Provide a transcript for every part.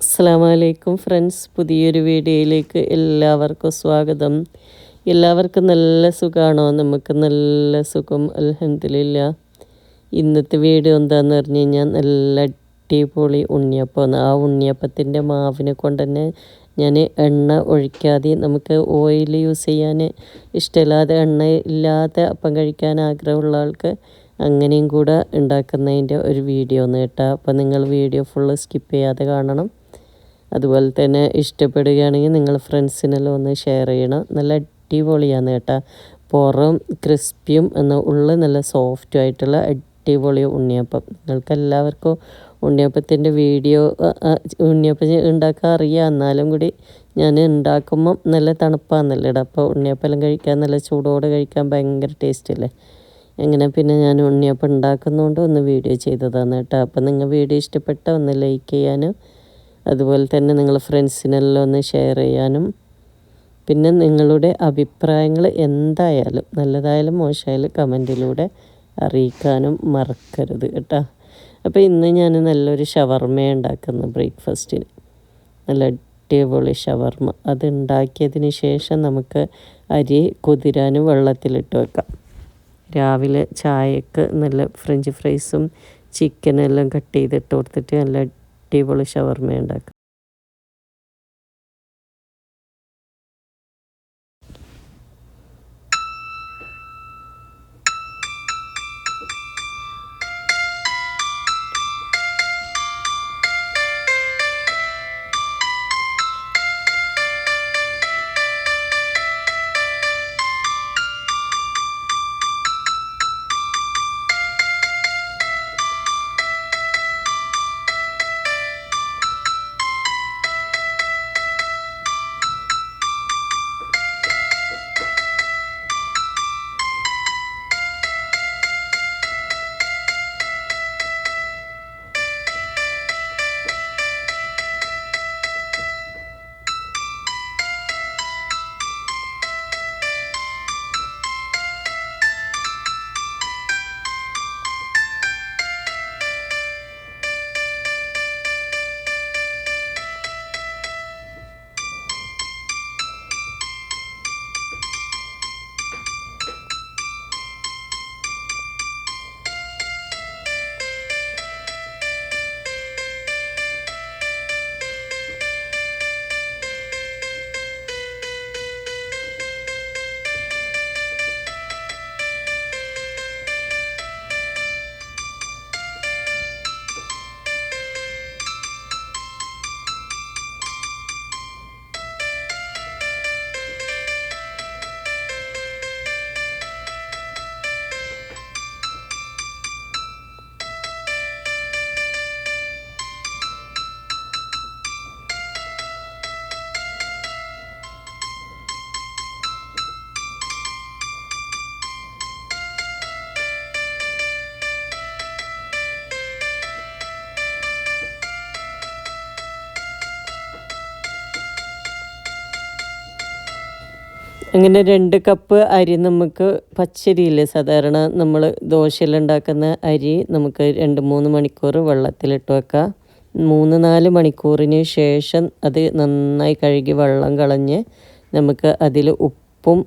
അസ്സലാമലൈക്കും ഫ്രണ്ട്സ്, പുതിയൊരു വീഡിയോയിലേക്ക് എല്ലാവർക്കും സ്വാഗതം. എല്ലാവർക്കും നല്ല സുഖമാണോ? നമുക്ക് നല്ല സുഖം, അൽഹംദുലില്ലാ. ഇന്നത്തെ വീഡിയോ എന്താണെന്ന് പറഞ്ഞു കഴിഞ്ഞാൽ നല്ല അടിപൊളി ഉണ്ണിയപ്പമാണ്. ആ ഉണ്ണിയപ്പത്തിൻ്റെ മാവിനെ കൊണ്ട് തന്നെ ഞാൻ എണ്ണ ഒഴിക്കാതെ, നമുക്ക് ഓയിൽ യൂസ് ചെയ്യാൻ ഇഷ്ടമില്ലാതെ എണ്ണ ഇല്ലാതെ അപ്പം കഴിക്കാൻ ആഗ്രഹമുള്ള ആൾക്ക് അങ്ങനെയും കൂടെ ഉണ്ടാക്കുന്നതിൻ്റെ ഒരു വീഡിയോ ഒന്ന് കേട്ടോ. അപ്പോൾ നിങ്ങൾ വീഡിയോ ഫുള്ള് സ്കിപ്പ് ചെയ്യാതെ കാണണം. അതുപോലെ തന്നെ ഇഷ്ടപ്പെടുകയാണെങ്കിൽ നിങ്ങൾ ഫ്രണ്ട്സിനെല്ലാം ഒന്ന് ഷെയർ ചെയ്യണം. നല്ല അടിപൊളിയാണ് കേട്ടോ. പുറം ക്രിസ്പിയും എന്നാൽ ഉള്ളിൽ നല്ല സോഫ്റ്റും ആയിട്ടുള്ള അടിപൊളി ഉണ്ണിയപ്പം. നിങ്ങൾക്കെല്ലാവർക്കും ഉണ്ണിയപ്പത്തിൻ്റെ വീഡിയോ ഉണ്ണിയപ്പം ഉണ്ടാക്കാൻ അറിയാം, എന്നാലും കൂടി ഞാൻ ഉണ്ടാക്കുമ്പം നല്ല തണുപ്പാണെന്നല്ലേ ഇടാം. അപ്പോൾ ഉണ്ണിയപ്പം കഴിക്കാൻ നല്ല ചൂടോടെ കഴിക്കാൻ ഭയങ്കര ടേസ്റ്റല്ലേ. അങ്ങനെ പിന്നെ ഞാൻ ഉണ്ണിയപ്പം ഉണ്ടാക്കുന്നതുകൊണ്ട് ഒന്ന് വീഡിയോ ചെയ്തതാണ് കേട്ടോ. അപ്പോൾ നിങ്ങൾ വീഡിയോ ഇഷ്ടപ്പെട്ട ഒന്ന് ലൈക്ക് ചെയ്യാനും അതുപോലെ തന്നെ നിങ്ങൾ ഫ്രണ്ട്സിനെല്ലാം ഒന്ന് ഷെയർ ചെയ്യാനും, പിന്നെ നിങ്ങളുടെ അഭിപ്രായങ്ങൾ എന്തായാലും നല്ലതായാലും മോശമായാലും കമൻറ്റിലൂടെ അറിയിക്കാനും മറക്കരുത് കേട്ടോ. അപ്പോൾ ഇന്ന് ഞാൻ നല്ലൊരു ഷവർമ ഉണ്ടാക്കുന്നു ബ്രേക്ക്ഫാസ്റ്റിന്. നല്ല അടിപൊളി ഷവർമ. അത് ഉണ്ടാക്കിയതിന് ശേഷം നമുക്ക് അരി കുതിരാനും വെള്ളത്തിലിട്ട് വെക്കാം. രാവിലെ ചായക്ക് നല്ല ഫ്രഞ്ച് ഫ്രൈസും ചിക്കനെല്ലാം കട്ട് ചെയ്തിട്ട് കൊടുത്തിട്ട് നല്ല അടിപൊളി ഷവർമ ഉണ്ടാക്കാം. അങ്ങനെ 2 കപ്പ് അരി, നമുക്ക് പച്ചരിയില്ലേ സാധാരണ നമ്മൾ ദോശയെല്ലാം ഉണ്ടാക്കുന്ന അരി, നമുക്ക് 2-3 മണിക്കൂർ വെള്ളത്തിലിട്ട് വെക്കാം. 3-4 മണിക്കൂറിന് ശേഷം അത് നന്നായി കഴുകി വെള്ളം കളഞ്ഞ് നമുക്ക് അതിൽ ഉപ്പും,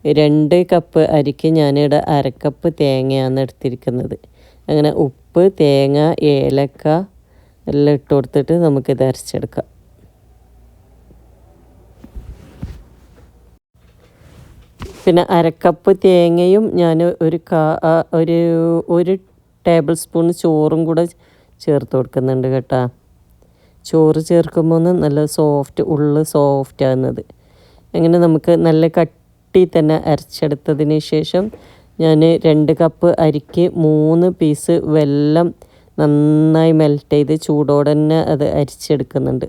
2 കപ്പ് അരിക്ക് ഞാനിവിടെ 1/2 കപ്പ് തേങ്ങയാണ് എടുത്തിരിക്കുന്നത്. അങ്ങനെ ഉപ്പ്, തേങ്ങ, ഏലക്ക എല്ലാം ഇട്ട് കൊടുത്തിട്ട് നമുക്കിത് അരച്ചെടുക്കാം. പിന്നെ 1/2 കപ്പ് തേങ്ങയും ഞാൻ ഒരു ടേബിൾ സ്പൂൺ ചോറും കൂടെ ചേർത്ത് കൊടുക്കുന്നുണ്ട് കേട്ടോ. ചോറ് ചേർക്കുമ്പോൾ നല്ല ഉള്ളു സോഫ്റ്റ് ആകുന്നത്. അങ്ങനെ നമുക്ക് നല്ല കട്ടി തന്നെ അരച്ചെടുത്തതിന് ശേഷം ഞാൻ 2 കപ്പ് അരിക്ക് 3 പീസ് വെല്ലം നന്നായി മെൽറ്റ് ചെയ്ത് ചൂടോടെ തന്നെ അത് അരിച്ചെടുക്കുന്നുണ്ട്.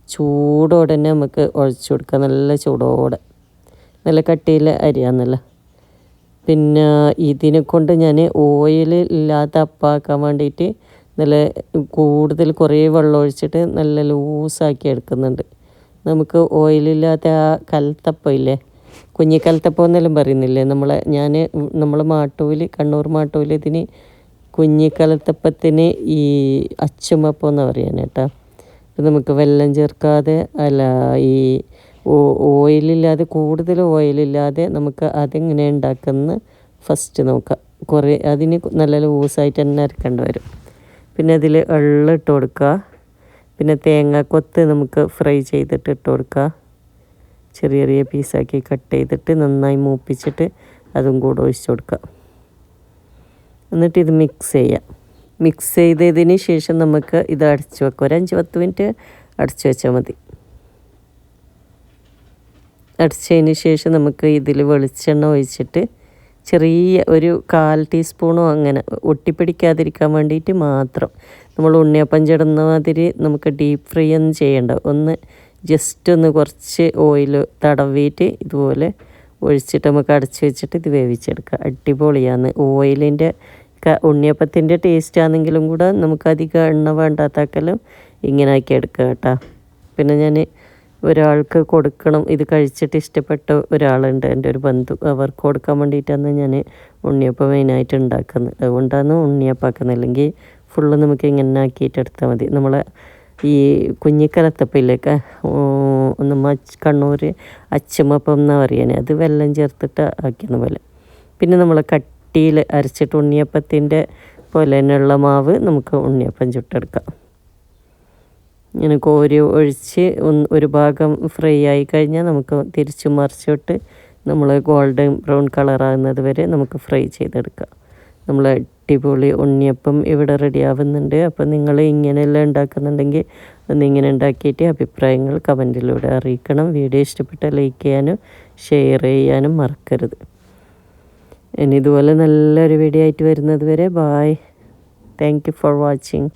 ചൂടോടെ തന്നെ നമുക്ക് ഒഴിച്ചു കൊടുക്കാം, നല്ല ചൂടോടെ. നല്ല കട്ടിയിൽ അരിയാന്നല്ല. പിന്നെ ഇതിനെ കൊണ്ട് ഞാൻ ഓയിൽ ഇല്ലാത്ത അപ്പാക്കാൻ വേണ്ടിയിട്ട് നല്ല കൂടുതൽ കുറേ വെള്ളം ഒഴിച്ചിട്ട് നല്ല ലൂസാക്കി എടുക്കുന്നുണ്ട്. നമുക്ക് ഓയിലില്ലാത്ത ആ കൽത്തപ്പം ഇല്ലേ, കുഞ്ഞിക്കൽത്തപ്പം എന്നെല്ലാം പറയുന്നില്ലേ നമ്മൾ മാട്ടൂൽ, കണ്ണൂർ മാട്ടൂൽ ഇതിന് കുഞ്ഞിക്കലത്തപ്പത്തിന് ഈ അച്ചുമപ്പം എന്ന് പറയാൻ കേട്ടോ. ഇപ്പം നമുക്ക് വെള്ളം ചേർക്കാതെ അല്ല ഈ ഓയിലില്ലാതെ കൂടുതൽ ഓയിലില്ലാതെ നമുക്ക് അതെങ്ങനെ ഉണ്ടാക്കുന്നത് ഫസ്റ്റ് നോക്കാം. കുറേ അതിന് നല്ല ലൂസായിട്ട് തന്നെ അരക്കേണ്ടി വരും. പിന്നെ അതിൽ എള്ള് ഇട്ട് കൊടുക്കുക. പിന്നെ തേങ്ങാക്കൊത്ത് നമുക്ക് ഫ്രൈ ചെയ്തിട്ട് ഇട്ട് കൊടുക്കുക. ചെറിയ ചെറിയ പീസാക്കി കട്ട് ചെയ്തിട്ട് നന്നായി മൂപ്പിച്ചിട്ട് അതും കൂടെ ഒഴിച്ച് കൊടുക്കുക. എന്നിട്ട് ഇത് മിക്സ് ചെയ്യാം. മിക്സ് ചെയ്തതിന് ശേഷം നമുക്ക് ഇത് അടച്ച് വെക്കാം. ഒരു 5-10 മിനിറ്റ് അടച്ച് വെച്ചാൽ മതി. അടച്ചതിന് ശേഷം നമുക്ക് ഇതിൽ വെളിച്ചെണ്ണ ഒഴിച്ചിട്ട് ചെറിയ ഒരു 1/4 ടീസ്പൂണോ അങ്ങനെ ഒട്ടിപ്പിടിക്കാതിരിക്കാൻ വേണ്ടിയിട്ട് മാത്രം നമ്മൾ ഉണ്ണിയപ്പം ചുടുന്ന മാതിരി നമുക്ക് ഡീപ്പ് ഫ്രൈ ഒന്നും ചെയ്യേണ്ട. ഒന്ന് ജസ്റ്റ് ഒന്ന് കുറച്ച് ഓയിൽ തടവിയിട്ട് ഇതുപോലെ ഒഴിച്ചിട്ട് നമുക്ക് അടച്ച് വെച്ചിട്ട് ഇത് വേവിച്ചെടുക്കുക. അടിപൊളിയാണ്. ഓയിലിൻ്റെ ഉണ്ണിയപ്പത്തിൻ്റെ ടേസ്റ്റ് ആണെങ്കിലും കൂടെ നമുക്ക് അധികം എണ്ണ വേണ്ടാത്താക്കലും ഇങ്ങനെ ആക്കി എടുക്കുക കേട്ടോ. പിന്നെ ഞാൻ ഒരാൾക്ക് കൊടുക്കണം, ഇത് കഴിച്ചിട്ട് ഇഷ്ടപ്പെട്ട ഒരാളുണ്ട്, എൻ്റെ ഒരു ബന്ധു, അവർക്ക് കൊടുക്കാൻ വേണ്ടിയിട്ടാണ് ഞാൻ ഉണ്ണിയപ്പം മെയിനായിട്ട് ഉണ്ടാക്കുന്നത്. അതുകൊണ്ടാണ് ഉണ്ണിയപ്പാക്കുന്നത്. അല്ലെങ്കിൽ ഫുള്ള് നമുക്ക് ഇങ്ങനെ ആക്കിയിട്ട് എടുത്താൽ മതി. നമ്മളെ ഈ കുഞ്ഞിക്കലത്തപ്പയിലേക്ക് നമ്മൾ കണ്ണൂർ അച്ചമപ്പം എന്നാണ് പറയുന്നത്, അത് വെള്ളം ചേർത്തിട്ട് ആക്കുന്ന പോലെ. പിന്നെ നമ്മൾ കട്ടിയിൽ അരച്ചിട്ട് ഉണ്ണിയപ്പത്തിൻ്റെ പോലെ തന്നെയുള്ള മാവ് നമുക്ക് ഉണ്ണിയപ്പം ചുട്ടെടുക്കാം. ഇങ്ങനെ കോരി ഒഴിച്ച് ഒരു ഭാഗം ഫ്രൈ ആയി കഴിഞ്ഞാൽ നമുക്ക് തിരിച്ചു മറിച്ചിട്ട് നമ്മൾ ഗോൾഡൻ ബ്രൗൺ കളറാകുന്നത് വരെ നമുക്ക് ഫ്രൈ ചെയ്തെടുക്കാം. നമ്മൾ അടിപൊളി ഉണ്ണിയപ്പം ഇവിടെ റെഡി ആവുന്നുണ്ട്. അപ്പോൾ നിങ്ങൾ ഇങ്ങനെയെല്ലാം ഉണ്ടാക്കുന്നുണ്ടെങ്കിൽ ഒന്നിങ്ങനെ ഉണ്ടാക്കിയിട്ട് അഭിപ്രായങ്ങൾ കമൻറ്റിലൂടെ അറിയിക്കണം. വീഡിയോ ഇഷ്ടപ്പെട്ടാൽ ലൈക്ക് ചെയ്യാനും ഷെയർ ചെയ്യാനും മറക്കരുത്. ഇനി ഇതുപോലെ നല്ലൊരു വീഡിയോ ആയിട്ട് വരുന്നത് വരെ bye. Thank you for watching.